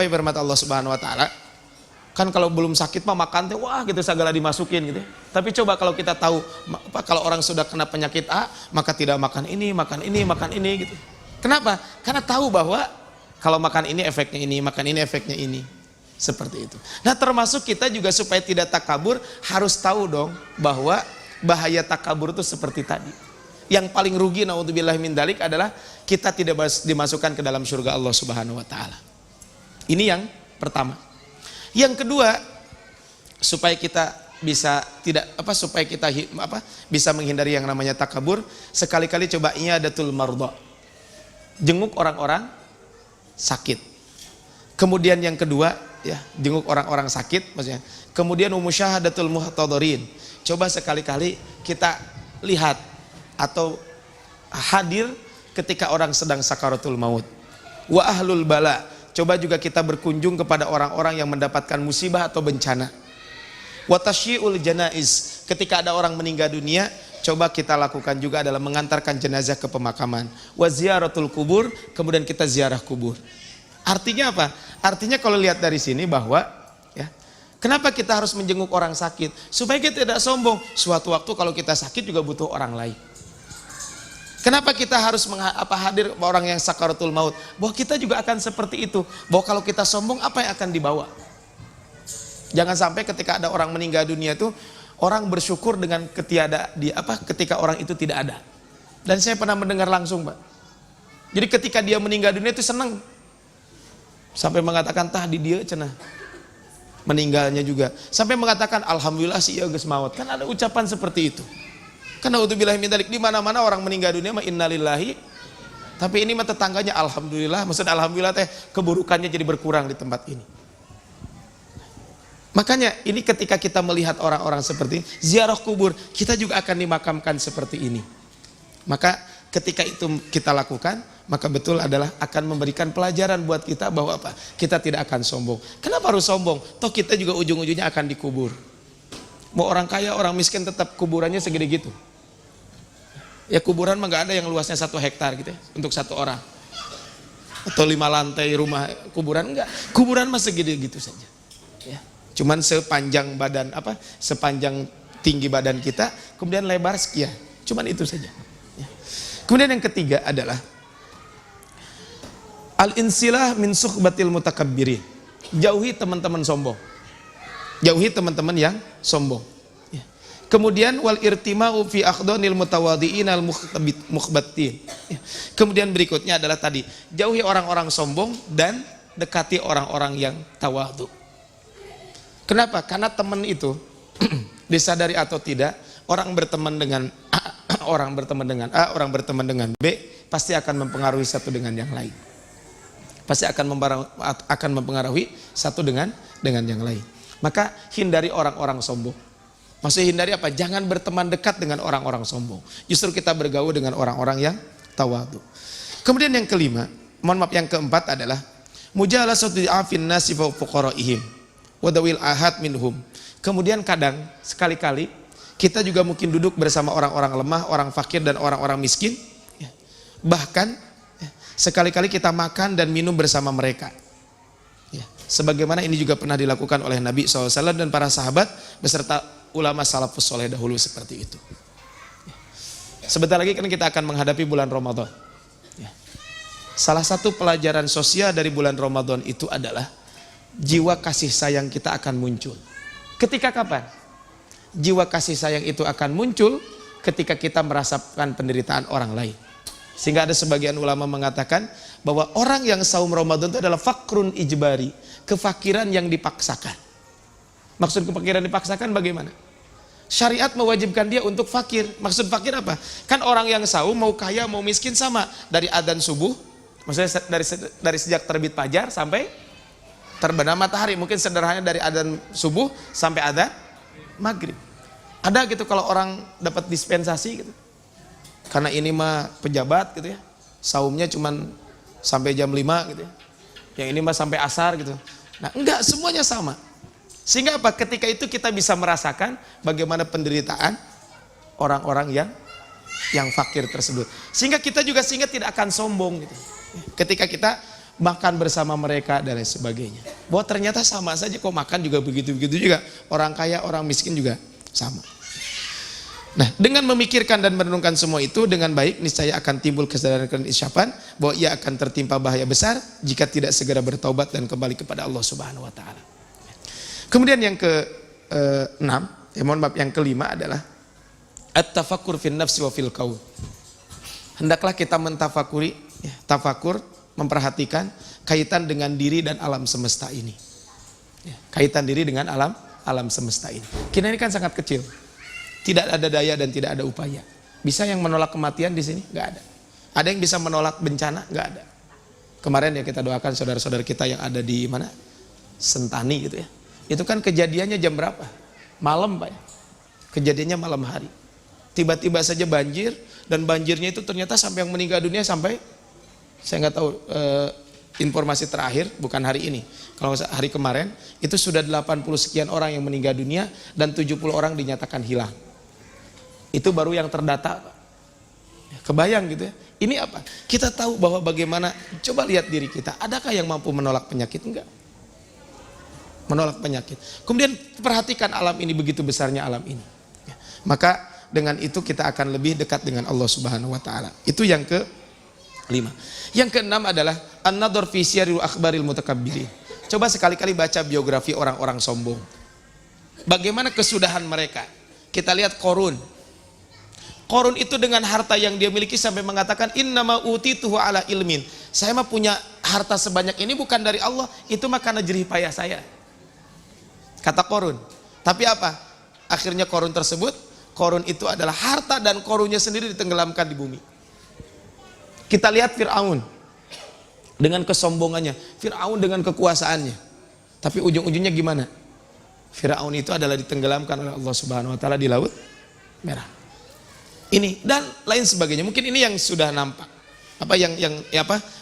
Bapak Ibu rahmat Allah Subhanahu wa taala, kan kalau belum sakit mah makan teh wah gitu segala dimasukin gitu. Tapi coba kalau kita tahu kalau orang sudah kena penyakit A, maka tidak makan ini, makan ini, makan ini gitu. Kenapa? Karena tahu bahwa kalau makan ini efeknya ini, makan ini efeknya ini. Seperti itu. Nah, termasuk kita juga supaya tidak takabur harus tahu dong bahwa bahaya takabur itu seperti tadi. Yang paling rugi naudzubillah min dzalik adalah kita tidak dimasukkan ke dalam surga Allah Subhanahu wa taala. Ini yang pertama. Yang kedua, supaya kita bisa bisa menghindari yang namanya takabur, sekali-kali coba i'adatul mardha. Jenguk orang-orang sakit. Kemudian yang kedua, ya, jenguk orang-orang sakit maksudnya. Kemudian musyahadatul muhtadhirin. Coba sekali-kali kita lihat atau hadir ketika orang sedang sakaratul maut. Wa ahlul bala. Coba juga kita berkunjung kepada orang-orang yang mendapatkan musibah atau bencana. Wa tasyi'ul janaiz. Ketika ada orang meninggal dunia, coba kita lakukan juga adalah mengantarkan jenazah ke pemakaman. Wa ziyaratul kubur, kemudian kita ziarah kubur. Artinya apa? Artinya kalau lihat dari sini bahwa ya, kenapa kita harus menjenguk orang sakit? Supaya kita tidak sombong. Suatu waktu kalau kita sakit juga butuh orang lain. Kenapa kita harus hadir orang yang sakaratul maut? Bahwa kita juga akan seperti itu. Bahwa kalau kita sombong apa yang akan dibawa? Jangan sampai ketika ada orang meninggal dunia itu orang bersyukur dengan ketika orang itu tidak ada. Dan saya pernah mendengar langsung, Pak. Jadi ketika dia meninggal dunia itu senang. Sampai mengatakan tah di dia cenah. Meninggalnya juga. Sampai mengatakan alhamdulillah si geus maut. Kan ada ucapan seperti itu. Karena naudzubillah min dzalik, di mana-mana orang meninggal dunia mah innalillahi. Tapi ini mah tetangganya alhamdulillah, maksud alhamdulillah teh keburukannya jadi berkurang di tempat ini. Makanya ini ketika kita melihat orang-orang seperti ini, ziarah kubur, kita juga akan dimakamkan seperti ini. Maka ketika itu kita lakukan, maka betul adalah akan memberikan pelajaran buat kita bahwa apa? Kita tidak akan sombong. Kenapa harus sombong? Toh kita juga ujung-ujungnya akan dikubur. Mau orang kaya, orang miskin tetap kuburannya segede gitu. Ya kuburan mah gak ada yang luasnya 1 hektar gitu ya, untuk 1 orang. Atau 5 lantai rumah kuburan, enggak. Kuburan mah segede gitu saja. Ya. Cuman sepanjang badan sepanjang tinggi badan kita, kemudian lebar sekian. Cuman itu saja. Ya. Kemudian yang ketiga adalah al-insilah min sukhbatil mutakabbirin. Jauhi teman-teman sombong. Jauhi teman-teman yang sombong. Ya. Kemudian wal irtima'u fi akhdhanil mutawadhi'in al mukhbatin. Ya. Kemudian berikutnya adalah tadi, jauhi orang-orang sombong dan dekati orang-orang yang tawadhu. Kenapa? Karena teman itu disadari atau tidak, orang berteman dengan A, orang berteman dengan A, orang berteman dengan B, pasti akan mempengaruhi satu dengan yang lain. Pasti akan mempengaruhi satu dengan yang lain. Maka hindari orang-orang sombong. Maksudnya hindari apa? Jangan berteman dekat dengan orang-orang sombong. Justru kita bergaul dengan orang-orang yang tawadhu. Kemudian yang kelima, yang keempat adalah mujalasatu afin nasi fa fuqaraihim wa dawil ahad minhum. Kemudian kadang sekali-kali kita juga mungkin duduk bersama orang-orang lemah, orang fakir dan orang-orang miskin. Bahkan sekali-kali kita makan dan minum bersama mereka. Ya, sebagaimana ini juga pernah dilakukan oleh Nabi SAW dan para sahabat beserta ulama salafus soleh dahulu seperti itu. Ya. Sebentar lagi kan kita akan menghadapi bulan Ramadan. Ya. Salah satu pelajaran sosial dari bulan Ramadan itu adalah jiwa kasih sayang kita akan muncul. Ketika kapan? Jiwa kasih sayang itu akan muncul ketika kita merasakan penderitaan orang lain. Sehingga ada sebagian ulama mengatakan bahwa orang yang saum Ramadan itu adalah fakrun ijbari, kefakiran yang dipaksakan. Maksud kefakiran dipaksakan bagaimana? Syariat mewajibkan dia untuk fakir. Maksud fakir apa? Kan orang yang saum mau kaya mau miskin sama, dari adzan subuh, maksudnya dari sejak terbit fajar sampai terbenam matahari. Mungkin sederhananya dari adzan subuh sampai adzan maghrib. Ada gitu kalau orang dapat dispensasi gitu. Karena ini mah pejabat gitu ya, saumnya cuman sampai jam 5 gitu ya. Yang ini mah sampai asar gitu. Nah enggak, semuanya sama. Sehingga apa? Ketika itu kita bisa merasakan bagaimana penderitaan orang-orang yang fakir tersebut. Sehingga kita juga tidak akan sombong gitu. Ketika kita makan bersama mereka dan lain sebagainya. Bahwa ternyata sama saja kok, makan juga begitu-begitu juga. Orang kaya, orang miskin juga sama. Nah, dengan memikirkan dan merenungkan semua itu dengan baik, niscaya akan timbul kesadaran dan isyapan bahwa ia akan tertimpa bahaya besar jika tidak segera bertaubat dan kembali kepada Allah Subhanahu wa taala. Kemudian yang ke-6, yang kelima adalah at-tafakkur fin nafsi wa fil qaul. Hendaklah kita mentafakuri, tafakur, memperhatikan kaitan dengan diri dan alam semesta ini. Kaitan diri dengan alam semesta ini. Kita ini kan sangat kecil. Tidak ada daya dan tidak ada upaya. Bisa yang menolak kematian di sini? Nggak ada. Ada yang bisa menolak bencana? Nggak ada. Kemarin ya kita doakan saudara-saudara kita yang ada di mana? Sentani gitu ya. Itu kan kejadiannya jam berapa? Malam Pak ya. Kejadiannya malam hari. Tiba-tiba saja banjir, dan banjirnya itu ternyata sampai yang meninggal dunia sampai, saya nggak tahu informasi terakhir, bukan hari ini. Kalau hari kemarin itu sudah 80 sekian orang yang meninggal dunia dan 70 orang dinyatakan hilang. Itu baru yang terdata. Kebayang gitu ya. Ini apa? Kita tahu bahwa bagaimana, coba lihat diri kita. Adakah yang mampu menolak penyakit? Enggak. Menolak penyakit. Kemudian perhatikan alam ini, begitu besarnya alam ini. Maka dengan itu kita akan lebih dekat dengan Allah Subhanahu wa taala. Itu yang ke-5. Yang ke-6 adalah an-nadhar fi siyaril akhbaril mutakabbirin. Coba sekali-kali baca biografi orang-orang sombong. Bagaimana kesudahan mereka? Kita lihat Qarun. Qarun itu dengan harta yang dia miliki sampai mengatakan innama utituhu ala ilmin. Saya mah punya harta sebanyak ini bukan dari Allah, itu mah karena jerih payah saya. Kata Qarun. Tapi apa? Akhirnya Qarun itu adalah harta dan Qarunnya sendiri ditenggelamkan di bumi. Kita lihat Fir'aun dengan kesombongannya, Fir'aun dengan kekuasaannya. Tapi ujung-ujungnya gimana? Fir'aun itu adalah ditenggelamkan oleh Allah Subhanahu wa taala di Laut Merah. Ini dan lain sebagainya. Mungkin ini yang sudah nampak.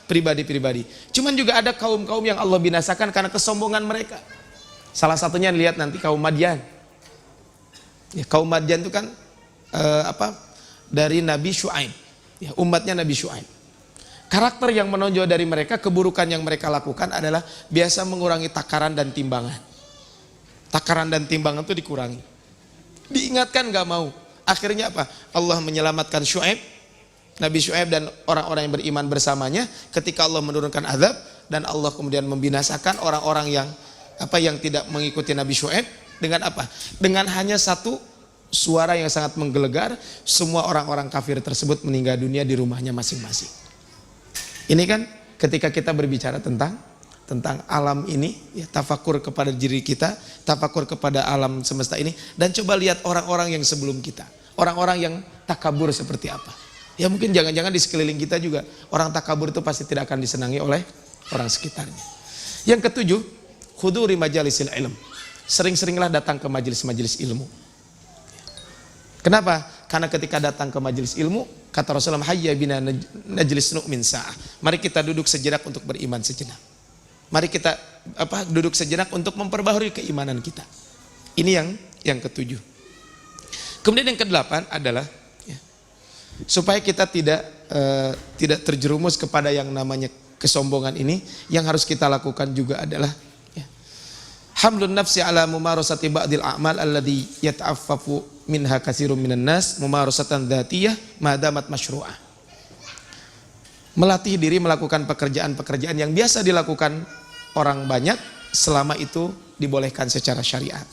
Pribadi-pribadi. Cuman juga ada kaum-kaum yang Allah binasakan karena kesombongan mereka. Salah satunya lihat nanti kaum Madyan. Ya, kaum Madyan itu kan dari Nabi Syuaib. Ya, umatnya Nabi Syuaib. Karakter yang menonjol dari mereka, keburukan yang mereka lakukan adalah biasa mengurangi takaran dan timbangan. Takaran dan timbangan itu dikurangi. Diingatkan gak mau. Akhirnya apa? Allah menyelamatkan Syuaib, Nabi Syuaib dan orang-orang yang beriman bersamanya ketika Allah menurunkan azab, dan Allah kemudian membinasakan orang-orang yang tidak mengikuti Nabi Syuaib dengan apa? Dengan hanya satu suara yang sangat menggelegar, semua orang-orang kafir tersebut meninggal dunia di rumahnya masing-masing. Ini kan ketika kita berbicara tentang alam ini, ya, tafakur kepada diri kita, tafakur kepada alam semesta ini, dan coba lihat orang-orang yang sebelum kita, orang-orang yang takabur seperti apa. Ya mungkin jangan-jangan di sekeliling kita juga orang takabur itu pasti tidak akan disenangi oleh orang sekitarnya. Yang ke-7, huduri majalisil ilm. Sering-seringlah datang ke majelis-majelis ilmu. Kenapa? Karena ketika datang ke majelis ilmu, kata Rasulullah, hayya bina najlis nu'min sa'ah. Mari kita duduk sejenak untuk beriman sejenak. Mari kita duduk sejenak untuk memperbaharui keimanan kita. Ini yang ke-7. Kemudian yang ke-8 adalah supaya kita tidak terjerumus kepada yang namanya kesombongan ini, yang harus kita lakukan juga adalah hamlun nafsi ala mumarasati ba'dil a'mal alladhi yata'affafu minha katsirun minan nas mumarasatan dzatiyah ma damat masyru'ah. Melatih diri melakukan pekerjaan-pekerjaan yang biasa dilakukan orang banyak selama itu dibolehkan secara syariat.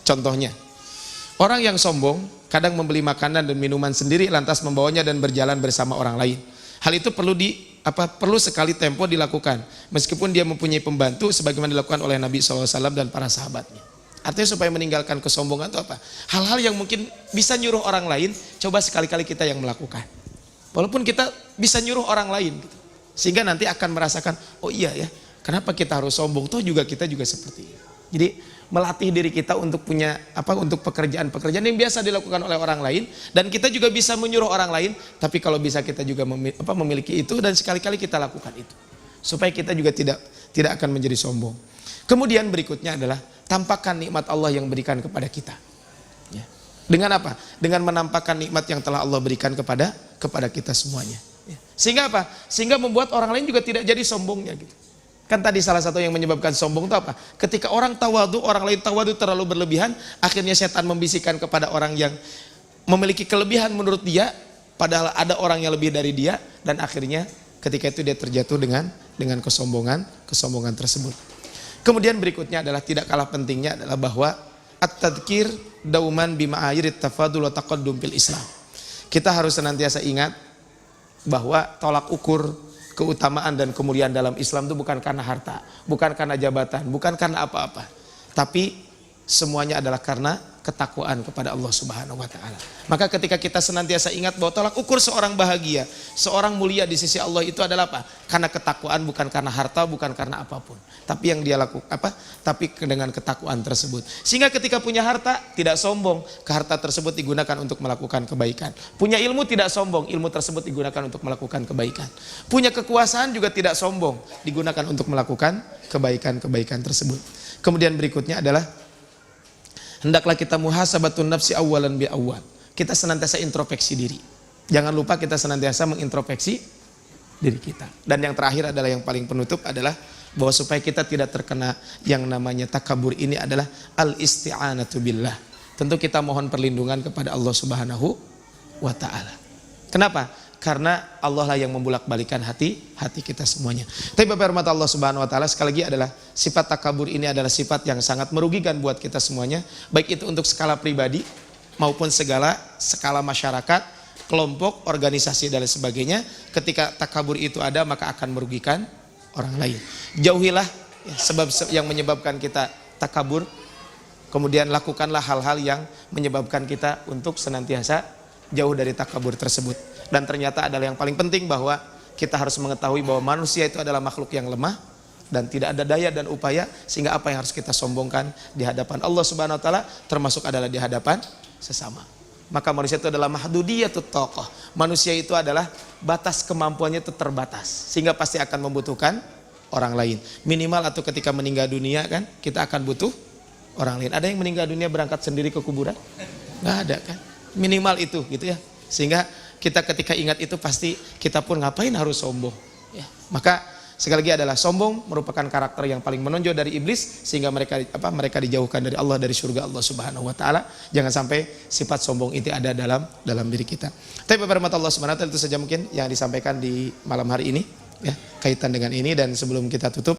Contohnya, orang yang sombong kadang membeli makanan dan minuman sendiri lantas membawanya dan berjalan bersama orang lain. Hal itu perlu sekali tempo dilakukan meskipun dia mempunyai pembantu sebagaimana dilakukan oleh Nabi SAW dan para sahabatnya. Artinya supaya meninggalkan kesombongan itu apa? Hal-hal yang mungkin bisa nyuruh orang lain, coba sekali-kali kita yang melakukan. Walaupun kita bisa nyuruh orang lain gitu. Sehingga nanti akan merasakan, oh iya ya, kenapa kita harus sombong? Toh kita juga seperti ini. Jadi melatih diri kita untuk punya untuk pekerjaan-pekerjaan yang biasa dilakukan oleh orang lain, dan kita juga bisa menyuruh orang lain, tapi kalau bisa kita juga memiliki itu dan sekali-kali kita lakukan itu. Supaya kita juga tidak akan menjadi sombong. Kemudian berikutnya adalah tampakkan nikmat Allah yang berikan kepada kita. Dengan apa? Dengan menampakkan nikmat yang telah Allah berikan kepada kita semuanya. Sehingga apa? Sehingga membuat orang lain juga tidak jadi sombongnya gitu. Kan tadi salah satu yang menyebabkan sombong itu apa? Ketika orang tawadu, orang lain tawadu terlalu berlebihan, akhirnya setan membisikkan kepada orang yang memiliki kelebihan menurut dia, padahal ada orang yang lebih dari dia, dan akhirnya ketika itu dia terjatuh dengan kesombongan tersebut. Kemudian berikutnya adalah tidak kalah pentingnya adalah bahwa at-tadhkir dauman bima'ayirit tafadul wa taqaddum fil Islam. Kita harus senantiasa ingat bahwa tolak ukur keutamaan dan kemuliaan dalam Islam itu bukan karena harta, bukan karena jabatan, bukan karena apa-apa, tapi semuanya adalah karena ketakwaan kepada Allah Subhanahu wa taala. Maka ketika kita senantiasa ingat bahwa tolak ukur seorang bahagia, seorang mulia di sisi Allah itu adalah apa? Karena ketakwaan, bukan karena harta, bukan karena apapun. Tapi yang dia lakukan apa? Tapi dengan ketakwaan tersebut. Sehingga ketika punya harta tidak sombong, ke harta tersebut digunakan untuk melakukan kebaikan. Punya ilmu tidak sombong, ilmu tersebut digunakan untuk melakukan kebaikan. Punya kekuasaan juga tidak sombong, digunakan untuk melakukan kebaikan-kebaikan tersebut. Kemudian berikutnya adalah hendaklah kita muhasabatun nafsi awalan bi awal. Kita senantiasa introspeksi diri. Jangan lupa kita senantiasa mengintrospeksi diri kita. Dan yang terakhir adalah yang paling penutup adalah bahwa supaya kita tidak terkena yang namanya takabur ini adalah al-isti'anatu billah. Tentu kita mohon perlindungan kepada Allah Subhanahu wa taala. Kenapa? Karena Allah lah yang membulak-balikan hati kita semuanya. Tapi Bapak hormat Allah Subhanahu wa taala, sekali lagi adalah sifat takabur ini adalah sifat yang sangat merugikan buat kita semuanya, baik itu untuk skala pribadi maupun skala masyarakat, kelompok, organisasi dan sebagainya. Ketika takabur itu ada maka akan merugikan orang lain. Jauhilah sebab yang menyebabkan kita takabur. Kemudian lakukanlah hal-hal yang menyebabkan kita untuk senantiasa jauh dari takabur tersebut. Dan ternyata adalah yang paling penting bahwa kita harus mengetahui bahwa manusia itu adalah makhluk yang lemah dan tidak ada daya dan upaya, sehingga apa yang harus kita sombongkan di hadapan Allah Subhanahu wa taala termasuk adalah di hadapan sesama. Maka manusia itu adalah mahdudiyatut thaqah. Manusia itu adalah batas kemampuannya itu terbatas, sehingga pasti akan membutuhkan orang lain. Minimal atau ketika meninggal dunia kan kita akan butuh orang lain. Ada yang meninggal dunia berangkat sendiri ke kuburan? Nggak ada kan? Minimal itu gitu ya. Sehingga kita ketika ingat itu pasti kita pun ngapain harus sombong ya. Maka sekali lagi adalah sombong merupakan karakter yang paling menonjol dari iblis, sehingga mereka dijauhkan dari Allah, dari surga Allah Subhanahu wa taala. Jangan sampai sifat sombong itu ada dalam diri kita. Tapi Bapak Allah Subhanahu wa taala, itu saja mungkin yang disampaikan di malam hari ini ya, kaitan dengan ini. Dan sebelum kita tutup